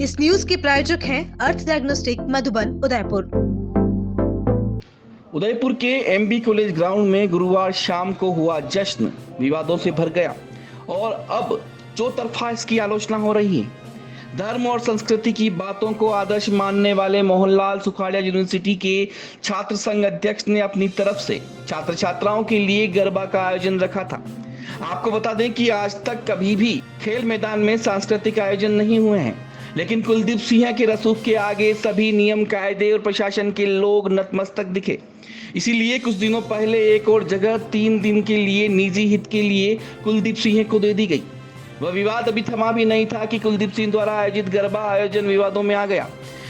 इस न्यूज के प्रायोजक हैं अर्थ डायग्नोस्टिक मधुबन उदयपुर। उदयपुर के एमबी कॉलेज ग्राउंड में गुरुवार शाम को हुआ जश्न विवादों से भर गया और अब चौतरफा इसकी आलोचना हो रही है। धर्म और संस्कृति की बातों को आदर्श मानने वाले मोहनलाल सुखाड़िया यूनिवर्सिटी के छात्र संघ अध्यक्ष ने अपनी तरफ से छात्र छात्राओं के लिए गरबा का आयोजन रखा था। आपको बता दें कि आज तक कभी भी खेल मैदान में सांस्कृतिक आयोजन नहीं हुए हैं, लेकिन कुलदीप सिंह के रसूख के आगे सभी नियम कायदे और प्रशासन के लोग नतमस्तक दिखे। इसीलिए कुछ दिनों पहले एक और जगह 3 दिन के लिए निजी हित के लिए कुलदीप सिंह को दे दी गई। वह विवाद अभी थमा भी नहीं था कि कुलदीप सिंह द्वारा आयोजित गरबा आयोजन विवादों में आ गया।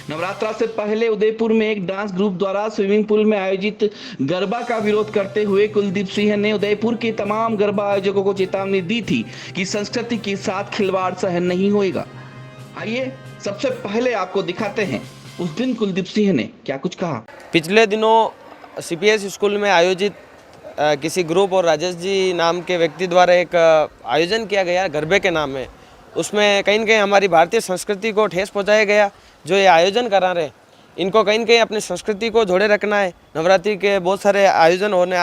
नवरात्रा से पहले उदयपुर में एक डांस ग्रुप द्वारा स्विमिंग पूल में आयोजित गरबा का विरोध करते हुए कुलदीप सिंह ने उदयपुर के तमाम गरबा आयोजकों को चेतावनी दी थी कि संस्कृति के साथ खिलवाड़ सहन नहीं होएगा। आइए सबसे पहले आपको दिखाते हैं उस दिन कुलदीप सिंह ने क्या कुछ कहा। पिछले दिनों सीपीएस स्कूल में आयोजित किसी ग्रुप और राजेश जी नाम के व्यक्ति द्वारा एक आयोजन किया गया गरबे के नाम में। उसमें कहीं न कहीं हमारी भारतीय संस्कृति को ठेस पहुंचाया गया। जो ये आयोजन करा रहे इनको कहीं न कहीं अपनी संस्कृति को जोड़े रखना है। नवरात्रि के बहुत सारे आयोजन होने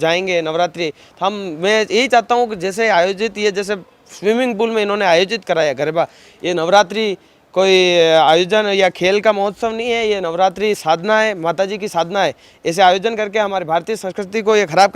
जाएंगे नवरात्रि। मैं यही चाहता हूँ कि जैसे आयोजित ये जैसे स्विमिंग पूल में इन्होंने आयोजित कराया गरबा, ये नवरात्रि कोई आयोजन या खेल का महोत्सव नहीं है, ये नवरात्रि साधना है, माताजी की साधना है। ऐसे आयोजन करके हमारी भारतीय संस्कृति को ये खराब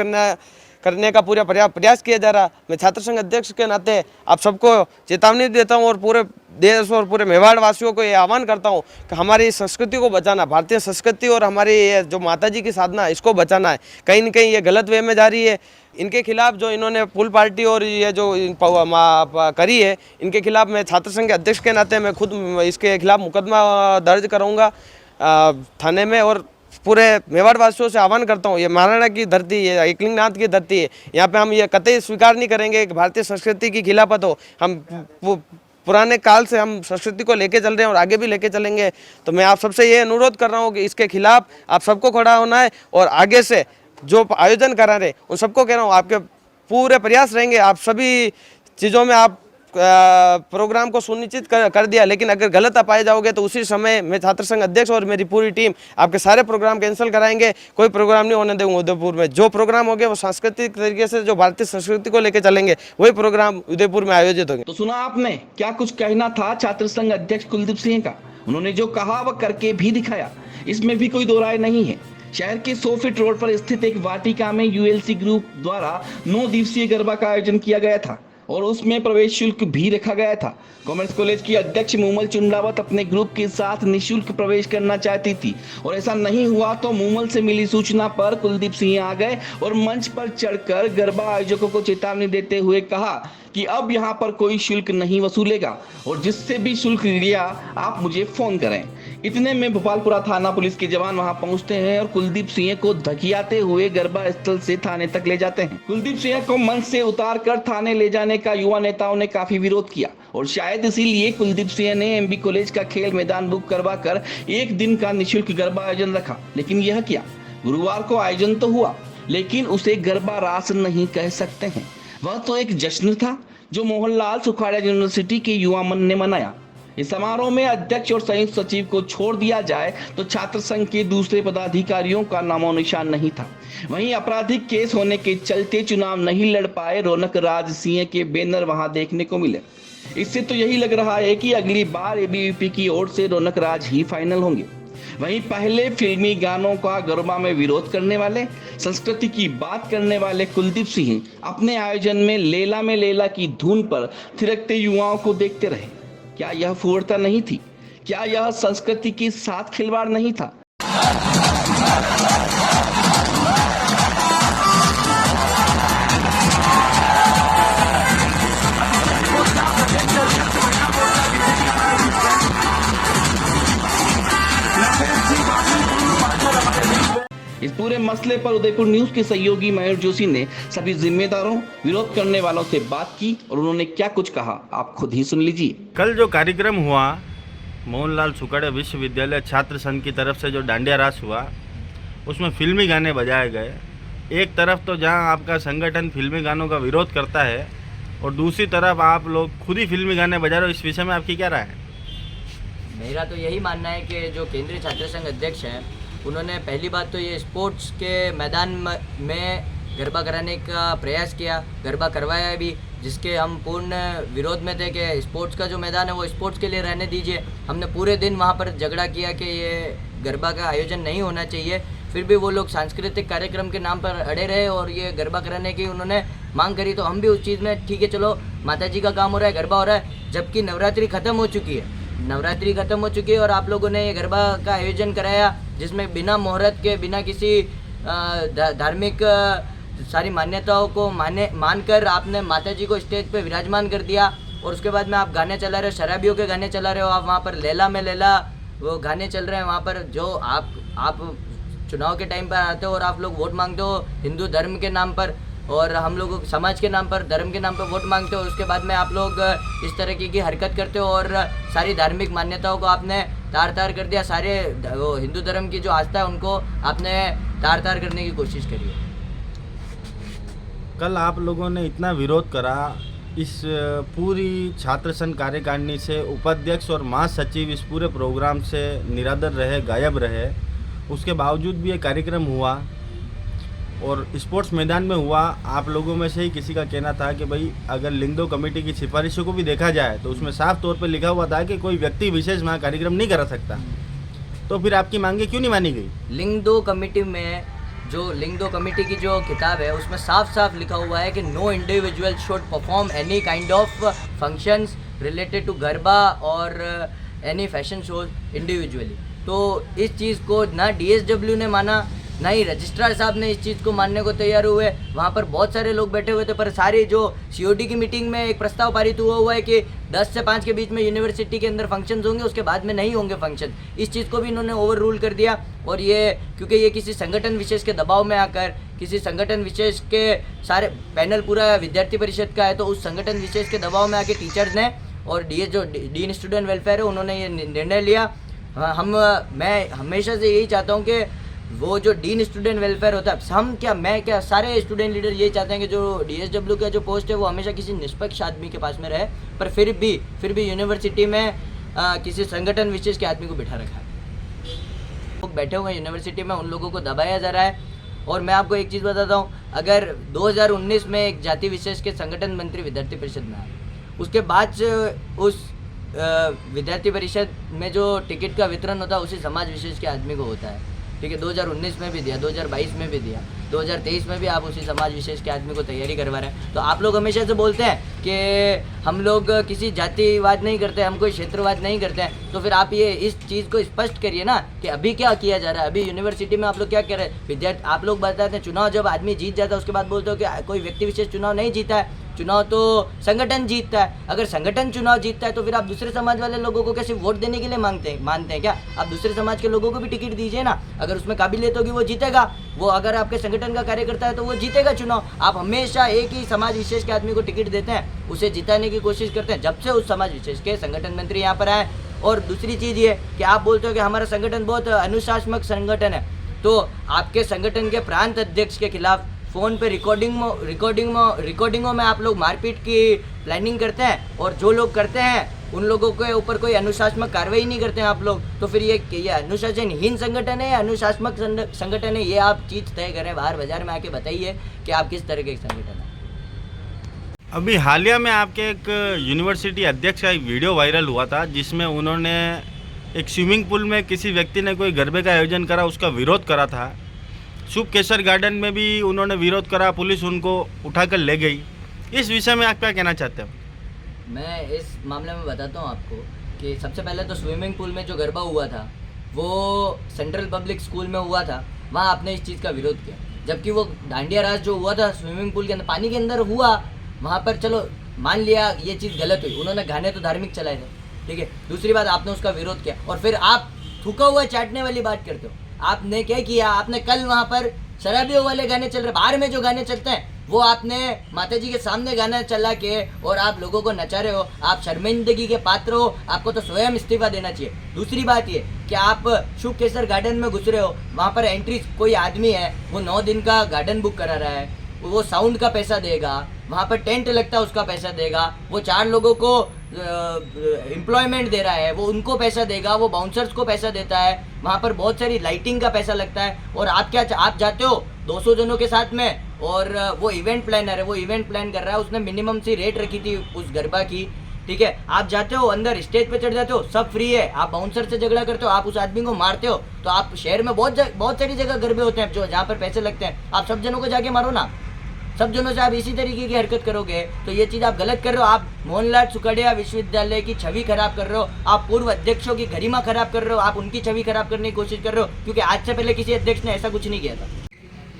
करने का पूरा प्रयास किया जा रहा। मैं छात्र संघ अध्यक्ष के नाते आप सबको चेतावनी देता हूँ और पूरे देश और पूरे मेवाड़ वासियों को ये आह्वान करता हूँ कि हमारी संस्कृति को बचाना, भारतीय संस्कृति और हमारी जो माताजी की साधना इसको बचाना है। कहीं न कहीं ये गलत वे में जा रही है। इनके खिलाफ जो इन्होंने पूल पार्टी और ये जो करी है, इनके खिलाफ मैं छात्र संघ के अध्यक्ष के नाते मैं खुद इसके खिलाफ मुकदमा दर्ज कराऊंगा थाने में। और पूरे मेवाड़ वासियों से आह्वान करता हूँ, ये महाराणा की धरती, ये एकलिंगनाथ की धरती है, यहाँ पे हम ये कतई स्वीकार नहीं करेंगे कि भारतीय संस्कृति की खिलाफत हो। हम पुराने काल से हम संस्कृति को लेके चल रहे हैं और आगे भी लेके चलेंगे। तो मैं आप सबसे ये अनुरोध कर रहा हूँ कि इसके खिलाफ आप सबको खड़ा होना है और आगे से जो आयोजन करा रहे उन सबको कह रहा हूँ आपके पूरे प्रयास रहेंगे। आप सभी चीज़ों में आप प्रोग्राम को सुनिश्चित कर दिया, लेकिन अगर गलत आप पाए जाओगे तो उसी समय मैं छात्र संघ अध्यक्ष और मेरी पूरी टीम आपके सारे प्रोग्राम कैंसिल कराएंगे। कोई प्रोग्राम नहीं होने देंगे उदयपुर में। जो प्रोग्राम होंगे वो सांस्कृतिक तरीके से जो भारतीय संस्कृति को लेकर चलेंगे वही प्रोग्राम उदयपुर में आयोजित होंगे। तो सुना आपने क्या कुछ कहना था छात्र संघ अध्यक्ष कुलदीप सिंह का। उन्होंने जो कहा वह करके भी दिखाया, इसमें भी कोई दो राय नहीं है। शहर के 100 फीट रोड पर स्थित एक वाटिका में यूएलसी ग्रुप द्वारा 9 दिवसीय गरबा का आयोजन किया गया था और उसमें प्रवेश शुल्क भी रखा गया था। कॉमर्स कॉलेज की अध्यक्ष मूमल चुंडावत अपने ग्रुप के साथ निःशुल्क प्रवेश करना चाहती थी और ऐसा नहीं हुआ तो मूमल से मिली सूचना पर कुलदीप सिंह आ गए और मंच पर चढ़कर गरबा आयोजकों को चेतावनी देते हुए कहा कि अब यहाँ पर कोई शुल्क नहीं वसूलेगा और जिससे भी शुल्क लिया आप मुझे फोन करें। इतने में भोपालपुरा थाना पुलिस के जवान वहां पहुंचते हैं और कुलदीप सिंह को धकियाते हुए गरबा स्थल से थाने तक ले जाते हैं। कुलदीप सिंह को मंच से उतारकर थाने ले जाने का युवा नेताओं ने काफी विरोध किया और शायद इसीलिए कुलदीप सिंह ने एमबी कॉलेज का खेल मैदान बुक करवा कर 1 दिन का निःशुल्क गरबा आयोजन रखा। लेकिन यह क्या, गुरुवार को आयोजन तो हुआ लेकिन उसे गरबा रास नहीं कह सकते हैं। वह तो एक जश्न था जो मोहनलाल सुखाड़िया यूनिवर्सिटी के युवा मन ने मनाया। इस समारोह में अध्यक्ष और संयुक्त सचिव को छोड़ दिया जाए तो छात्र संघ के दूसरे पदाधिकारियों का नामो निशान नहीं था। वहीं आपराधिक केस होने के चलते चुनाव नहीं लड़ पाए रौनक राज सिंह के बैनर वहां देखने को मिले। इससे तो यही लग रहा है कि अगली बार एबीवीपी की ओर से रौनक राज ही फाइनल होंगे। वहीं पहले फिल्मी गानों का गरबा में विरोध करने वाले, संस्कृति की बात करने वाले कुलदीप सिंह अपने आयोजन में लेला की धुन पर थिरकते युवाओं को देखते रहे। क्या यह फूर्ता नहीं थी? क्या यह संस्कृति के साथ खिलवाड़ नहीं था? इस पूरे मसले पर उदयपुर न्यूज के सहयोगी मयूर जोशी ने सभी जिम्मेदारों, विरोध करने वालों से बात की और उन्होंने क्या कुछ कहा आप खुद ही सुन लीजिए। कल जो कार्यक्रम हुआ मोहनलाल सुखाड़िया विश्वविद्यालय छात्र संघ की तरफ से जो डांडिया रास हुआ उसमें फिल्मी गाने बजाए गए। एक तरफ तो जहां आपका संगठन फिल्मी गानों का विरोध करता है और दूसरी तरफ आप लोग खुद ही फिल्मी गाने बजा रहे हो, इस विषय में आपकी क्या राय है? मेरा तो यही मानना है कि जो केंद्रीय छात्र संघ अध्यक्ष हैं उन्होंने पहली बात तो ये स्पोर्ट्स के मैदान में गरबा कराने का प्रयास किया, गरबा करवाया भी, जिसके हम पूर्ण विरोध में थे कि स्पोर्ट्स का जो मैदान है वो स्पोर्ट्स के लिए रहने दीजिए। हमने पूरे दिन वहाँ पर झगड़ा किया कि ये गरबा का आयोजन नहीं होना चाहिए, फिर भी वो लोग सांस्कृतिक कार्यक्रम के नाम पर अड़े रहे और ये गरबा कराने की उन्होंने मांग करी। तो हम भी उस चीज़ में ठीक है चलो माता जी का काम हो रहा है, गरबा हो रहा है, जबकि नवरात्रि ख़त्म हो चुकी है, नवरात्रि ख़त्म हो चुकी है और आप लोगों ने ये गरबा का आयोजन कराया जिसमें बिना मुहूर्त के, बिना किसी धार्मिक सारी मान्यताओं को मानकर आपने माता जी को स्टेज पे विराजमान कर दिया। और उसके बाद में आप गाने चला रहे हो, शराबियों के गाने चला रहे हो, आप वहाँ पर लैला में लैला वो गाने चल रहे हैं वहाँ पर। जो आप चुनाव के टाइम पर आते हो और आप लोग वोट मांगते हो हिंदू धर्म के नाम पर और हम लोग समाज के नाम पर, धर्म के नाम पर वोट मांगते हो, उसके बाद में आप लोग इस तरह की हरकत करते हो और सारी धार्मिक मान्यताओं को आपने तार कर दिया, सारे वो हिंदू धर्म की जो आस्था है उनको आपने तार करने की कोशिश करी है। कल आप लोगों ने इतना विरोध करा, इस पूरी छात्र संघ कार्यकारिणी से उपाध्यक्ष और महासचिव इस पूरे प्रोग्राम से निरादर रहे, गायब रहे, उसके बावजूद भी ये कार्यक्रम हुआ और स्पोर्ट्स मैदान में हुआ। आप लोगों में से ही किसी का कहना था कि भाई अगर लिंगदो कमेटी की सिफारिशों को भी देखा जाए तो उसमें साफ तौर पर लिखा हुआ था कि कोई व्यक्ति विशेष वहाँ कार्यक्रम नहीं करा सकता, तो फिर आपकी मांगे क्यों नहीं मानी गई? लिंगदो कमेटी में जो लिंगदो कमेटी की जो किताब है उसमें साफ लिखा हुआ है कि no individual should perform any kind of functions related to Garba और एनी फैशन शोज इंडिविजुअली। तो इस चीज़ को ना DSW ने माना, ना ही रजिस्ट्रार साहब ने इस चीज़ को मानने को तैयार हुए। वहाँ पर बहुत सारे लोग बैठे हुए थे, पर सारी जो COD की मीटिंग में एक प्रस्ताव पारित हुआ है कि 10 से 5 के बीच में यूनिवर्सिटी के अंदर फंक्शंस होंगे, उसके बाद में नहीं होंगे फंक्शन। इस चीज़ को भी इन्होंने ओवर रूल कर दिया और ये क्योंकि ये किसी संगठन विशेष के दबाव में आकर, किसी संगठन विशेष के सारे पैनल पूरा विद्यार्थी परिषद का है, तो उस संगठन विशेष के दबाव में आके टीचर्स ने और जो डीन स्टूडेंट वेलफेयर है उन्होंने ये निर्णय लिया। मैं हमेशा से यही चाहता हूँ कि वो जो डीन स्टूडेंट वेलफेयर होता है, मैं क्या सारे स्टूडेंट लीडर यही चाहते हैं कि जो DSW का जो पोस्ट है वो हमेशा किसी निष्पक्ष आदमी के पास में रहे, पर फिर भी यूनिवर्सिटी में किसी संगठन विशेष के आदमी को बिठा रखा है। लोग बैठे हुए हैं यूनिवर्सिटी में, उन लोगों को दबाया जा रहा है। और मैं आपको एक चीज़ बताता हूँ, अगर 2019 में एक जाति विशेष के संगठन मंत्री विद्यार्थी परिषद में आए, उसके बाद उस विद्यार्थी परिषद में जो टिकट का वितरण होता है उसी समाज विशेष के आदमी को होता है, ठीक है। 2019 में भी दिया, 2022 में भी दिया, 2023 में भी आप उसी समाज विशेष के आदमी को तैयारी करवा रहे हैं। तो आप लोग हमेशा से बोलते हैं कि हम लोग किसी जातिवाद नहीं करते, हम कोई क्षेत्रवाद नहीं करते हैं, तो फिर आप ये इस चीज़ को स्पष्ट करिए ना कि अभी क्या किया जा रहा है। अभी यूनिवर्सिटी में आप लोग क्या कर रहे हैं? विद्यार्थी आप लोग बताते हैं चुनाव जब आदमी जीत जाता है उसके बाद बोलते हो कि कोई व्यक्ति विशेष चुनाव नहीं जीता है, चुनाव तो संगठन जीतता है। अगर संगठन चुनाव जीतता है तो फिर आप दूसरे समाज वाले लोगों को कैसे वोट देने के लिए मानते हैं क्या? आप दूसरे समाज के लोगों को भी टिकट दीजिए ना, अगर उसमें काबिलियत होगी वो जीतेगा। वो अगर आपके संगठन का कार्यकर्ता है तो वो जीतेगा चुनाव। आप हमेशा एक ही समाज विशेष के आदमी को टिकट देते हैं, उसे जिताने की कोशिश करते हैं जब से उस समाज विशेष के संगठन मंत्री यहाँ पर आए। और दूसरी चीज़ ये कि आप बोलते हो कि हमारा संगठन बहुत अनुशासनात्मक संगठन है, तो आपके संगठन के प्रांत अध्यक्ष के खिलाफ फ़ोन पे रिकॉर्डिंगों में आप लोग मारपीट की प्लानिंग करते हैं और जो लोग करते हैं उन लोगों के ऊपर कोई अनुशासनात्मक कार्रवाई नहीं करते हैं आप लोग। तो फिर ये अनुशासनहीन संगठन है या अनुशासनात्मक संगठन है? ये आप चीज़ तय करें, बाहर बाजार में आके बताइए कि आप किस तरह के संगठन है। अभी हालिया में आपके एक यूनिवर्सिटी अध्यक्ष का एक वीडियो वायरल हुआ था जिसमें उन्होंने एक स्विमिंग पूल में किसी व्यक्ति ने कोई गरबे का आयोजन करा, उसका विरोध करा था। शुभ केसर गार्डन में भी उन्होंने विरोध करा, पुलिस उनको उठाकर ले गई। इस विषय में आप क्या कहना चाहते हो? मैं इस मामले में बताता हूँ आपको कि सबसे पहले तो स्विमिंग पूल में जो गरबा हुआ था वो सेंट्रल पब्लिक स्कूल में हुआ था, वहाँ आपने इस चीज़ का विरोध किया। जबकि वो डांडिया रास जो हुआ था स्विमिंग पूल के अंदर, पानी के अंदर हुआ, वहाँ पर चलो मान लिया ये चीज़ गलत हुई, उन्होंने गाने तो धार्मिक चलाए थे, ठीक है। दूसरी बात आपने उसका विरोध किया और फिर आप थूका हुआ चाटने वाली बात करते हो। आपने क्या किया? आपने कल वहाँ पर शराबियों वाले गाने चल रहे, बाहर में जो गाने चलते हैं वो आपने माता जी के सामने गाना चला के और आप लोगों को नचा रहे हो। आप शर्मिंदगी के पात्र हो, आपको तो स्वयं इस्तीफा देना चाहिए। दूसरी बात ये कि आप शुभ केसर गार्डन में घुस रहे हो, वहाँ पर एंट्री कोई आदमी है वो 9 दिन का गार्डन बुक करा रहा है, वो साउंड का पैसा देगा, वहाँ पर टेंट लगता है उसका पैसा देगा, वो 4 लोगों को एम्प्लॉयमेंट दे रहा है वो उनको पैसा देगा, वो बाउंसर्स को पैसा देता है, वहाँ पर बहुत सारी लाइटिंग का पैसा लगता है। और आप जाते हो 200 जनों के साथ में, और वो इवेंट प्लानर है, वो इवेंट प्लान कर रहा है, उसने मिनिमम सी रेट रखी थी उस गरबा की, ठीक है। आप जाते हो अंदर स्टेज पे चढ़ जाते हो, सब फ्री है, आप बाउंसर से झगड़ा करते हो, आप उस आदमी को मारते हो, तो आप शहर में बहुत सारी जगह गरबे होते हैं जो जहाँ पर पैसे लगते हैं, आप सब जनों को जाके मारो ना, सब जनों से आप इसी तरीके की हरकत करोगे तो ये चीज़ आप गलत कर रहे हो। आप मोहनलाल सुखड़िया विश्वविद्यालय की छवि खराब कर रहे हो, आप पूर्व अध्यक्षों की गरिमा खराब कर रहे हो, आप उनकी छवि खराब करने की कोशिश कर रहे हो, क्योंकि आज से पहले किसी अध्यक्ष ने ऐसा कुछ नहीं किया था।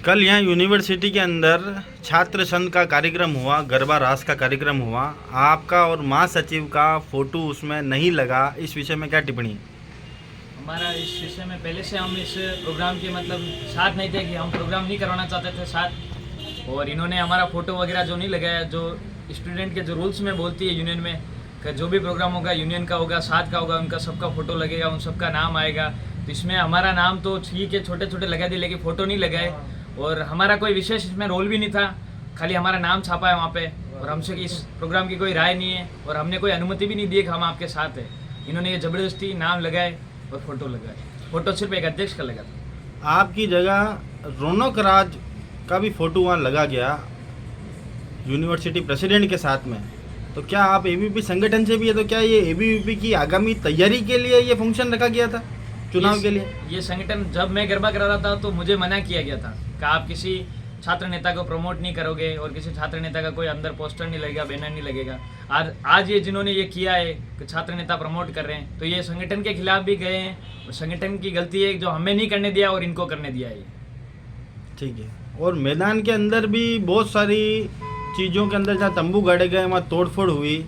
कल यहाँ यूनिवर्सिटी के अंदर छात्र संघ का कार्यक्रम हुआ, गरबा रास का कार्यक्रम हुआ, आपका और महासचिव का फोटो उसमें नहीं लगा, इस विषय में क्या टिप्पणी? हमारा इस विषय में पहले से हम इस प्रोग्राम के मतलब साथ नहीं थे कि हम प्रोग्राम नहीं करवाना चाहते थे साथ, और इन्होंने हमारा फ़ोटो वगैरह जो नहीं लगाया, जो स्टूडेंट के जो रूल्स में बोलती है यूनियन में कि जो भी प्रोग्राम होगा यूनियन का होगा, साथ का होगा, उनका सबका फ़ोटो लगेगा, उन सबका नाम आएगा, तो इसमें हमारा नाम तो ठीक है छोटे छोटे लगा दिए लेकिन फ़ोटो नहीं लगाए, और हमारा कोई विशेष इसमें रोल भी नहीं था, खाली हमारा नाम छापा है वहाँ पे, और हमसे इस प्रोग्राम की कोई राय नहीं है, और हमने कोई अनुमति भी नहीं दी कि हम आपके साथ हैं। इन्होंने ये ज़बरदस्ती नाम लगाए और फ़ोटो लगाए, फ़ोटो सिर्फ एक अध्यक्ष का लगा था। आपकी जगह रौनक राज का भी फोटो वहाँ लगा गया यूनिवर्सिटी प्रेसिडेंट के साथ में, तो क्या आप एबीवीपी संगठन से भी है, तो क्या ये एबीवीपी की आगामी तैयारी के लिए ये फंक्शन रखा गया था चुनाव के लिए? ये संगठन जब मैं गरबा करा रहा था तो मुझे मना किया गया था कि आप किसी छात्र नेता को प्रमोट नहीं करोगे और किसी छात्र नेता का कोई अंदर पोस्टर नहीं लगेगा, बैनर नहीं लगेगा। आज ये जिन्होंने ये किया है कि छात्र नेता प्रमोट कर रहे हैं, तो ये संगठन के खिलाफ भी गए हैं, और संगठन की गलती है जो हमें नहीं करने दिया और इनको करने दिया है। ठीक है। और मैदान के अंदर भी बहुत सारी चीज़ों के अंदर जहाँ तंबू गाड़े गए वहाँ तोड़फोड़ हुई,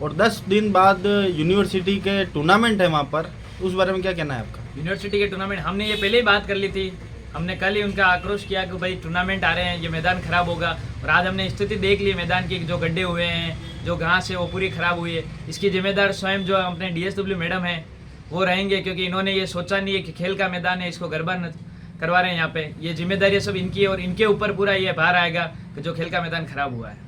और 10 दिन बाद यूनिवर्सिटी के टूर्नामेंट है वहाँ पर, उस बारे में क्या कहना है आपका? यूनिवर्सिटी के टूर्नामेंट हमने ये पहले ही बात कर ली थी, हमने कल ही उनका आक्रोश किया कि भाई टूर्नामेंट आ रहे हैं, ये मैदान ख़राब होगा, और आज हमने स्थिति देख ली मैदान की, जो गड्ढे हुए हैं, जो घास है वो पूरी ख़राब हुई है। इसकी जिम्मेदार स्वयं जो अपने DSW मैडम हैं वो रहेंगे, क्योंकि इन्होंने ये सोचा नहीं है कि खेल का मैदान है, इसको गरबा करवा रहे हैं यहाँ पे, ये जिम्मेदारी सब इनकी है, और इनके ऊपर पूरा ये भार आएगा कि जो खेल का मैदान खराब हुआ है।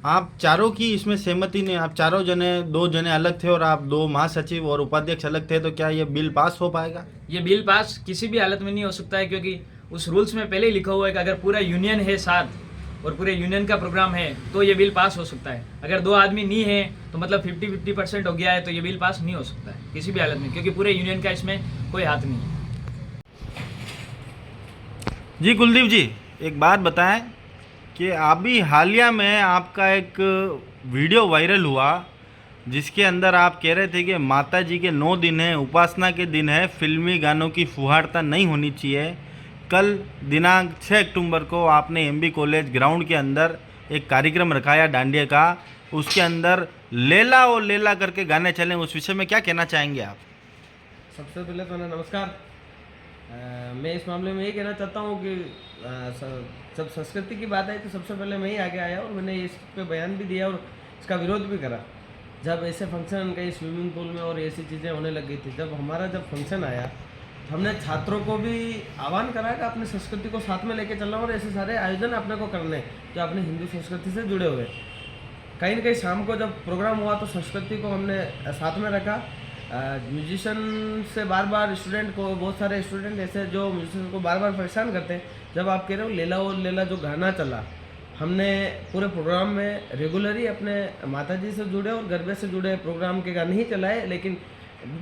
आप चारों की इसमें सहमति नहीं, आप चारों जने, 2 जने अलग थे और आप 2 महासचिव और उपाध्यक्ष अलग थे, तो क्या ये बिल पास हो पाएगा? ये बिल पास किसी भी हालत में नहीं हो सकता है, क्योंकि उस रूल्स में पहले ही लिखा हुआ है कि अगर पूरा यूनियन है साथ और पूरे यूनियन का प्रोग्राम है तो ये बिल पास हो सकता है। अगर 2 आदमी नहीं है तो मतलब 50-50% हो गया है, तो ये बिल पास नहीं हो सकता है किसी भी हालत में, क्योंकि पूरे यूनियन का इसमें कोई हाथ नहीं है। जी कुलदीप जी, एक बात बताएं कि अभी हालिया में आपका एक वीडियो वायरल हुआ जिसके अंदर आप कह रहे थे कि माता जी के 9 दिन है, उपासना के दिन है, फिल्मी गानों की फुहारता नहीं होनी चाहिए। कल दिनांक 6 अक्टूबर को आपने MB कॉलेज ग्राउंड के अंदर एक कार्यक्रम रखाया डांडिया का, उसके अंदर लेला और लेला करके गाने चले, उस विषय में क्या कहना चाहेंगे आप? सबसे पहले तो नमस्कार। मैं इस मामले में ये कहना चाहता हूँ कि जब संस्कृति की बात आई तो सबसे पहले मैं ही आगे आया और मैंने इस पे बयान भी दिया और इसका विरोध भी करा। जब ऐसे फंक्शन कहीं स्विमिंग पूल में और ऐसी चीज़ें होने लग गई थी, जब फंक्शन आया तो हमने छात्रों को भी आह्वान करा कि अपनी संस्कृति को साथ में लेके चलना और ऐसे सारे आयोजन अपने को करने जो अपने हिंदू संस्कृति से जुड़े हुए। कहीं न कहीं शाम को जब प्रोग्राम हुआ तो संस्कृति को हमने साथ में रखा। म्यूजिशियन से बार बार स्टूडेंट को, बहुत सारे स्टूडेंट ऐसे जो म्यूजिशियन को बार बार परेशान करते हैं। जब आप कह रहे हो लेला और लेला जो गाना चला, हमने पूरे प्रोग्राम में रेगुलरली अपने माताजी से जुड़े और गरबे से जुड़े प्रोग्राम के गाने ही चलाए, लेकिन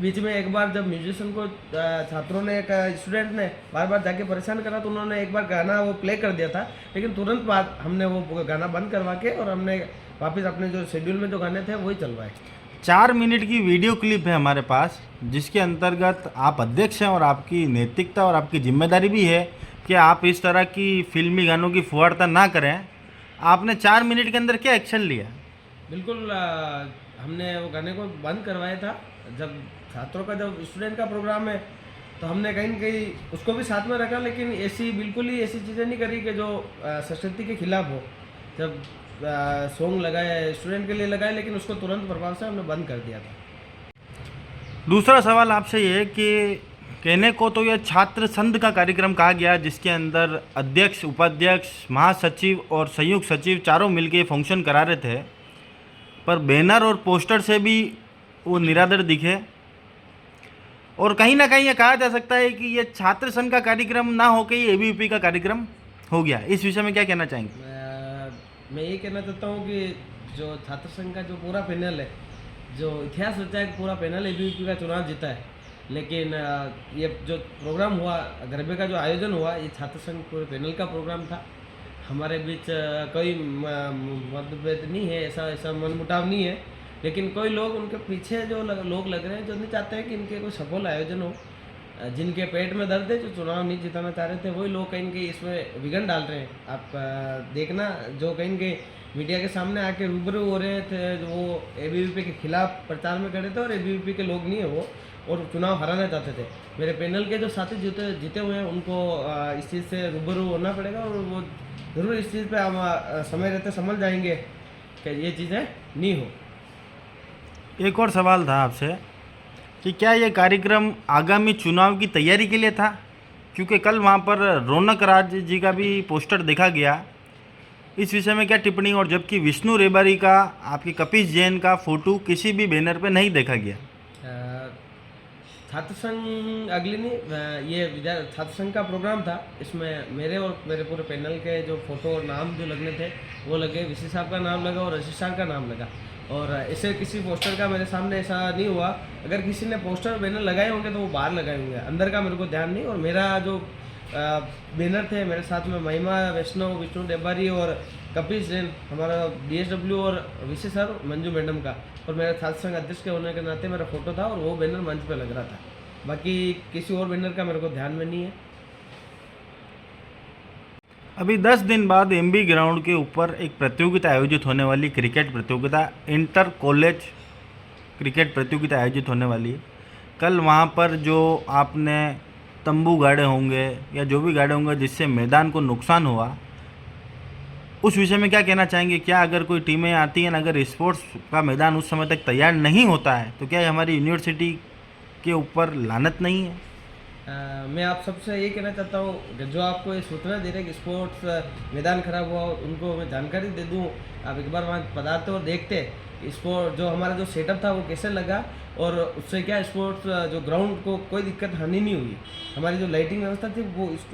बीच में एक बार जब म्यूजिशियन को छात्रों ने, एक स्टूडेंट ने बार बार जाके परेशान करा तो उन्होंने एक बार गाना वो प्ले कर दिया था, लेकिन तुरंत बाद हमने वो गाना बंद करवा के और हमने वापस अपने जो शेड्यूल में जो गाने थे वही चलवाए। 4 मिनट की वीडियो क्लिप है हमारे पास, जिसके अंतर्गत आप अध्यक्ष हैं और आपकी नैतिकता और आपकी जिम्मेदारी भी है कि आप इस तरह की फिल्मी गानों की फुहारता ना करें। आपने 4 मिनट के अंदर क्या एक्शन लिया? बिल्कुल, हमने वो गाने को बंद करवाया था। जब छात्रों का, जब स्टूडेंट का प्रोग्राम है तो हमने कहीं न कहीं उसको भी साथ में रखा, लेकिन बिल्कुल ही ऐसी चीज़ें नहीं करी कि जो संस्कृति के खिलाफ हो। जब सॉन्ग लगाए स्टूडेंट के लिए लगाए, लेकिन उसको तुरंत प्रभाव से हमने बंद कर दिया था। दूसरा सवाल आपसे ये है कि कहने को तो यह छात्र संघ का कार्यक्रम कहा गया, जिसके अंदर अध्यक्ष, उपाध्यक्ष, महासचिव और संयुक्त सचिव चारों मिलके फंक्शन करा रहे थे, पर बैनर और पोस्टर से भी वो निरादर दिखे। और कहीं ना कहीं ये कहा जा सकता है कि ये छात्र संघ का कार्यक्रम ना होकर ये एबीवीपी का कार्यक्रम हो गया। इस विषय में क्या कहना चाहेंगे? मैं ये कहना चाहता हूँ कि जो छात्र संघ का जो पूरा पैनल है, जो इतिहास रचा है, पूरा पैनल एबीवीपी का चुनाव जीता है, लेकिन ये जो प्रोग्राम हुआ, गरबे का जो आयोजन हुआ, ये छात्र संघ पूरे पैनल का प्रोग्राम था। हमारे बीच कोई मतभेद नहीं है, ऐसा मनमुटाव नहीं है, लेकिन कोई लोग उनके पीछे जो लोग लग रहे हैं, जो नहीं चाहते हैं कि इनके कोई सफल आयोजन हो, जिनके पेट में दर्द है, जो चुनाव नहीं जिताना चाह रहे थे, वही लोग कहीं के इसमें विघन डाल रहे हैं। आप देखना, जो कहीं के मीडिया के सामने आके रूबरू हो रहे थे, जो वो एबीवीपी के खिलाफ प्रचार में खड़े थे, और एबीवीपी के लोग नहीं है वो, और चुनाव हराना चाहते थे। मेरे पैनल के जो साथी जीते हुए हैं, उनको इस चीज़ से रूबरू होना पड़ेगा, और वो ज़रूर इस चीज़ पे हम समय रहते समझ जाएंगे कि ये चीज़ें नहीं हो। एक और सवाल था आपसे कि क्या ये कार्यक्रम आगामी चुनाव की तैयारी के लिए था? क्योंकि कल वहाँ पर रौनक राज जी का भी पोस्टर देखा गया। इस विषय में क्या टिप्पणी? और जबकि विष्णु रेबारी का, आपके कपिश जैन का फोटो किसी भी बैनर पे नहीं देखा गया। छात्र संघ अगली नहीं, ये छात्र संघ का प्रोग्राम था। इसमें मेरे और मेरे पूरे पैनल के जो फोटो और नाम जो लगने थे वो लगे, विशी साहब का नाम लगा और रशीद साहब का नाम लगा। और ऐसे किसी पोस्टर का मेरे सामने ऐसा नहीं हुआ। अगर किसी ने पोस्टर बैनर लगाए होंगे तो वो बाहर लगाए होंगे, अंदर का मेरे को ध्यान नहीं। और मेरा जो बैनर थे, मेरे साथ में महिमा वैष्णव, विष्णु डेबारी और कपिश जैन, हमारा DSW और विशी सर, मंजू मैडम का, और मेरा छात्र संघ अध्यक्ष के होने के नाते मेरा फोटो था और वो बैनर मंच पे लग रहा था। बाकी किसी और बैनर का मेरे को ध्यान में नहीं है। अभी 10 दिन बाद MB ग्राउंड के ऊपर एक प्रतियोगिता आयोजित होने वाली, क्रिकेट प्रतियोगिता, इंटर कॉलेज क्रिकेट प्रतियोगिता आयोजित होने वाली है। कल वहाँ पर जो आपने तंबू गाड़े होंगे या जो भी गाड़े होंगे जिससे मैदान को नुकसान हुआ, उस विषय में क्या कहना चाहेंगे? क्या अगर कोई टीमें आती हैं, अगर स्पोर्ट्स का मैदान उस समय तक तैयार नहीं होता है, तो क्या हमारी यूनिवर्सिटी के ऊपर लानत नहीं है? मैं आप सबसे ये कहना चाहता हूँ कि जो आपको ये सूचना दे रहे हैं कि स्पोर्ट्स मैदान खराब हुआ, उनको मैं जानकारी दे दूँ। आप एक बार वहाँ पधारते और देखते स्पोर्ट जो हमारा जो सेटअप था वो कैसे लगा, और उससे क्या स्पोर्ट्स जो ग्राउंड को कोई दिक्कत हानि नहीं हुई। हमारी जो लाइटिंग व्यवस्था थी वो इस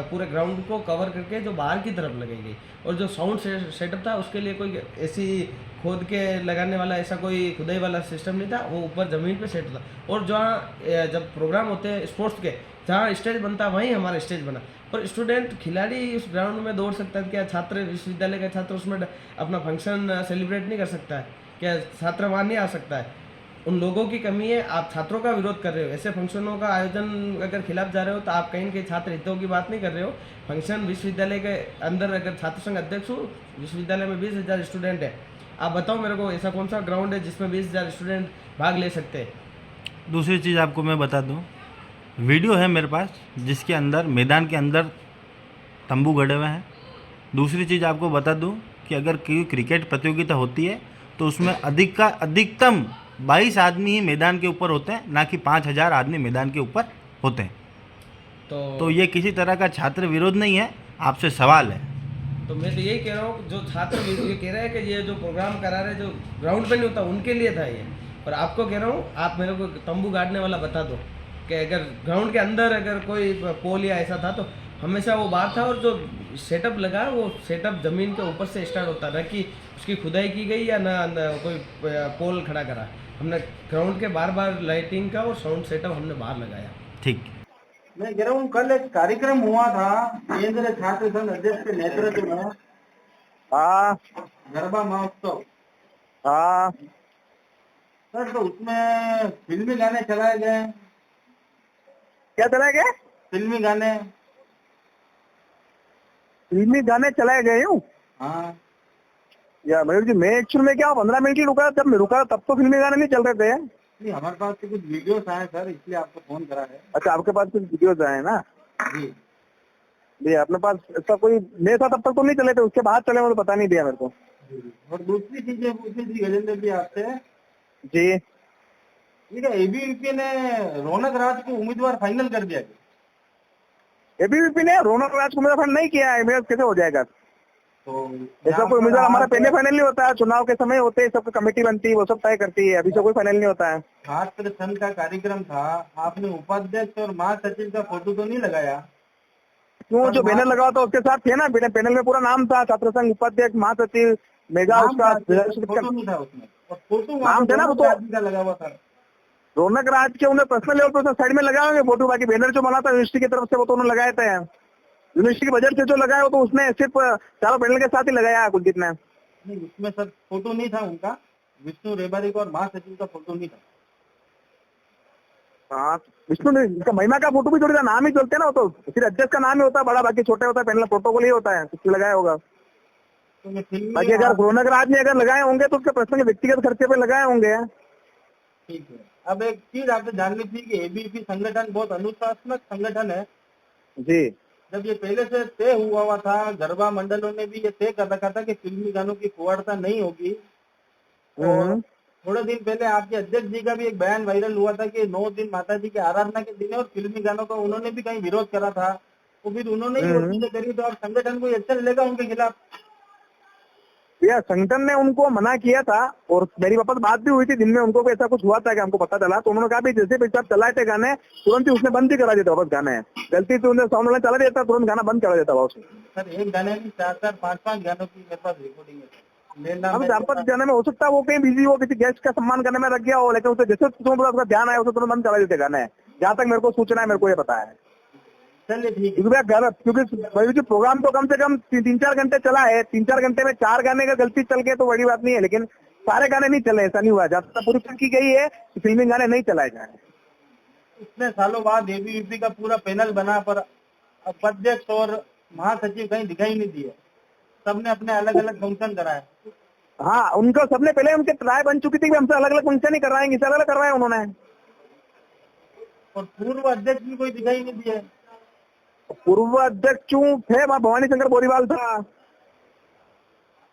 पूरे ग्राउंड को कवर करके जो बाहर की तरफ लगाई गई, और जो साउंड सेटअप था उसके लिए कोई ऐसी खोद के लगाने वाला, ऐसा कोई खुदाई वाला सिस्टम नहीं था, वो ऊपर ज़मीन पे सेट था। और जहाँ जब प्रोग्राम होते हैं स्पोर्ट्स के, जहाँ स्टेज बनता है वहीं हमारा स्टेज बना, और स्टूडेंट खिलाड़ी उस ग्राउंड में दौड़ सकता है। क्या छात्र, विश्वविद्यालय का छात्र उसमें अपना फंक्शन सेलिब्रेट नहीं कर सकता है? क्या छात्र वहाँ नहीं आ सकता है? उन लोगों की कमी है। आप छात्रों का विरोध कर रहे हो। ऐसे फंक्शनों का आयोजन अगर खिलाफ जा रहे हो तो आप कहीं के छात्र हितों की बात नहीं कर रहे हो। फंक्शन विश्वविद्यालय के अंदर, अगर छात्र संघ अध्यक्ष हो, विश्वविद्यालय में 20,000 स्टूडेंट है, आप बताओ मेरे को ऐसा कौन सा ग्राउंड है जिसमें 20,000 स्टूडेंट भाग ले सकते हैं? दूसरी चीज़ आपको मैं बता दूं, वीडियो है मेरे पास जिसके अंदर मैदान के अंदर तंबू गड़े हुए हैं। दूसरी चीज़ आपको बता दूं कि अगर कोई क्रिकेट प्रतियोगिता होती है तो उसमें अधिकतम 22 आदमी ही मैदान के ऊपर होते हैं, ना कि 5,000 आदमी मैदान के ऊपर होते हैं। तो ये किसी तरह का छात्र विरोध नहीं है। आपसे सवाल है, तो मैं तो यही कह रहा हूँ, जो छात्र ये कह रहे हैं कि ये जो प्रोग्राम करा रहे हैं जो ग्राउंड पे नहीं होता उनके लिए था ये। और आपको कह रहा हूँ, आप मेरे को तंबू गाड़ने वाला बता दो कि अगर ग्राउंड के अंदर अगर कोई पोल या ऐसा था तो हमेशा वो बात था। और जो सेटअप लगा वो सेटअप ज़मीन के ऊपर से स्टार्ट होता, ना कि उसकी खुदाई की गई या ना कोई पोल खड़ा करा। हमने ग्राउंड के बार लाइटिंग का और साउंड सेटअप हमने बाहर लगाया। ठीक। मैं कह रहा हूँ, कल एक कार्यक्रम हुआ था केंद्रीय छात्र संघ अध्यक्ष के नेतृत्व में, गरबा महोत्सव। सर, तो उसमें फिल्मी गाने चलाए गए। क्या चलाए गए? फिल्मी गाने चलाए गए हूँ। हाँ या मयूर जी, मैं एक्चुअल में क्या 15 मिनट ही रुका, जब मैं रुका तब तो फिल्मी गाने नहीं चल रहे थे। नहीं, हमारे पास तो कुछ वीडियोस आए सर, इसलिए आपको फोन करा है। अच्छा, आपके पास कुछ वीडियोज आए ना? जी, अपने पास ऐसा कोई मेरे साथ तब तक तो नहीं चले थे, उसके बाद चले वो तो पता नहीं दिया मेरे को। और दूसरी चीजें पूछी थी गजेंद्र जी आपसे जी, ठीक है, एबीवीपी ने रौनक राज को उम्मीदवार फाइनल कर दिया क्या? एबीवीपी ने रौनक राज को उम्मीदवार नहीं किया है, मेरा कैसे हो जाएगा? तो ऐसा कोई उम्मीदवार हमारा पहले फाइनल नहीं होता है, चुनाव के समय होते हैं, सबकी कमेटी बनती है, वो सब तय करती है, अभी से कोई फाइनल नहीं होता है। छात्र संघ का कार्यक्रम था, आपने उपाध्यक्ष और महासचिव का फोटो तो नहीं लगाया? क्यों? जो बैनर लगा था उसके साथ थे ना, पैनल में पूरा नाम था, छात्र संघ उपाध्यक्ष, महासचिव, मेगा, उसका फोटो नहीं था उसमें, और फोटो नाम थे ना वो तो का लगा हुआ था। रौनक राज के उन्हें पर्सनल लेवल पर साइड में लगाए होंगे फोटो, बाकी बैनर जो बना था यूनिवर्सिटी की तरफ से वो तो उन्होंने लगाए थे, यूनिवर्सिटी के बजट से जो लगाया तो उसने सिर्फ चारों पैनल के साथ ही लगाया कुलदीप ने। नहीं, उसमें सर फोटो नहीं था उनका, विष्णु रेबारी का और महासचिव का फोटो नहीं था। हाँ, विष्णु ने इसका महिमा का फोटो भी जोड़ी था, नाम ही चलते ना, वो तो सिर्फ अध्यक्ष का नाम ही होता है बड़ा, बाकी छोटे होता है, पैनल प्रोटोकॉल ही होता है, कुछ लगाया होगा। तो मैं फिल्म बाकी अगर रौनक राज ने अगर लगाए होंगे तो उसके पर्सनल व्यक्तिगत खर्चे पे लगाए होंगे। ठीक है, अब एक चीज आपको जाननी थी कि एबीवीपी संगठन बहुत अनुशासनात्मक संगठन है जी। जब ये पहले से तय हुआ था, गरबा मंडलों ने भी ये तय कर रखा था कि फिल्मी गानों की कुआड़ता नहीं होगी। और थोड़े दिन पहले आपके अध्यक्ष जी का भी एक बयान वायरल हुआ था कि 9 दिन माता जी की आराधना के दिन है और फिल्मी गानों का उन्होंने भी कहीं विरोध करा था, तो फिर उन्होंने ही वो चीजें करी, तो आप संगठन को एक्शन लेगा उनके खिलाफ? या संगठन ने उनको मना किया था और मेरी वापस बात भी हुई थी दिन में, उनको भी ऐसा कुछ हुआ था कि हमको पता चला, तो उन्होंने कहा भी जैसे भी चलाए थे गाने तुरंत ही उसने बंद ही करा देता, वापस गाने गलती से उन्हें साउंड वाला चला देता, तुरंत गाना बंद करा देता वापस। सर एक गाने की 4-4, 5-5 गानों की मेरे पास रिकॉर्डिंग है। अब 4-5 गाने में हो सकता है वो कहीं बिजी हो, किसी गेस्ट का सम्मान करने में रख गया हो, लेकिन उसे जैसे उसका ध्यान आया उसे तुरंत बंद करा देते गाने, जहाँ तक मेरे को सूचना है, मेरे को ये पता है। चलिए ठीक है, क्योंकि प्रोग्राम तो कम से कम 3-4 घंटे चला है, 3-4 घंटे में 4 गाने का गलती चल गए तो बड़ी बात नहीं है, लेकिन सारे गाने नहीं चले, ऐसा नहीं हुआ। जब तक पूरी की गई है फिल्मी गाने नहीं चलाए जाए। इतने सालों बाद एबीवीपी का पूरा पैनल बना, पर उपाध्यक्ष और महासचिव कहीं दिखाई नहीं दिए, सबने अपने अलग अलग फंक्शन कराए। हाँ, उनको सबने पहले उनके ट्राई बन चुकी थी कि हमसे अलग अलग फंक्शन ही करवाएंगे, इसे अलग करवाए उन्होंने, और पूर्व अध्यक्ष भी कोई दिखाई नहीं दिए। पूर्व अध्यक्ष थे वहाँ, भवानी शंकर बोरीवाल था,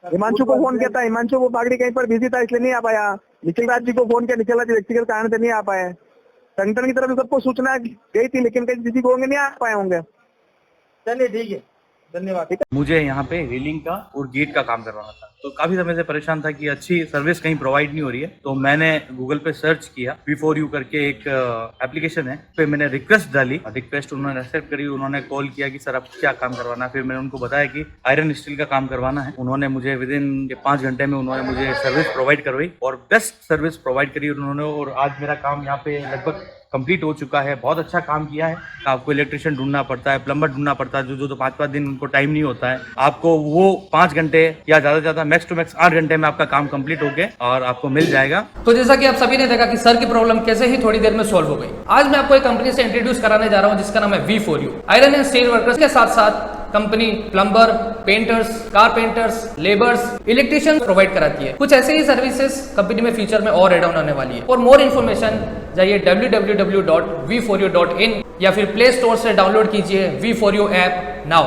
हिमांशु को फोन किया था, हिमांशु को पागड़ी कहीं पर बिजी था इसलिए नहीं आ पाया, निखिल राज जी को फोन किया, निखिल राज जी व्यक्तिगत कारण से नहीं आ पाए, संगठन की तरफ से सबको सूचना गई थी लेकिन कहीं किसी को होंगे नहीं आ पाए होंगे। चलिए ठीक है, धन्यवाद। मुझे यहाँ पे रेलिंग का और गेट का काम करवाना था, तो काफी समय से परेशान था कि अच्छी सर्विस कहीं प्रोवाइड नहीं हो रही है, तो मैंने गूगल पे सर्च किया, V4U करके एक एप्लीकेशन है, पे मैंने रिक्वेस्ट डाली, रिक्वेस्ट उन्होंने एक्सेप्ट करी, उन्होंने कॉल किया कि सर आपको क्या काम करवाना है, फिर मैंने उनको बताया कि आयरन स्टील का काम करवाना है, उन्होंने मुझे विद इन 5 घंटे में उन्होंने मुझे सर्विस प्रोवाइड करवाई और बेस्ट सर्विस प्रोवाइड करी उन्होंने, और आज मेरा काम यहाँ पे लगभग कंप्लीट हो चुका है। बहुत अच्छा काम किया है। आपको इलेक्ट्रिशियन ढूंढना पड़ता है, प्लम्बर ढूंढना पड़ता है, जो 5-5 दिन उनको टाइम नहीं होता है, आपको वो 5 घंटे या ज्यादा से ज्यादा मैक्स टू मैक्स 8 घंटे में आपका काम कंप्लीट हो गया और आपको मिल जाएगा। तो जैसा कि आप सभी ने देखा कि सर की प्रॉब्लम कैसे ही थोड़ी देर में सॉल्व हो गई। आज मैं आपको एक कंपनी से इंट्रोड्यूस कराने जा रहा हूं जिसका नाम है V4U। Iron and steel workers के साथ साथ company plumber, painters, carpenters, labours, electrician provide कराती है। कुछ ऐसे ही सर्विसेज कंपनी में फ्यूचर में और एड ऑन होने वाली है। और मोर इन्फॉर्मेशन जाइए www.v4u.in या फिर प्ले स्टोर से डाउनलोड कीजिए V4U ऐप नाउ।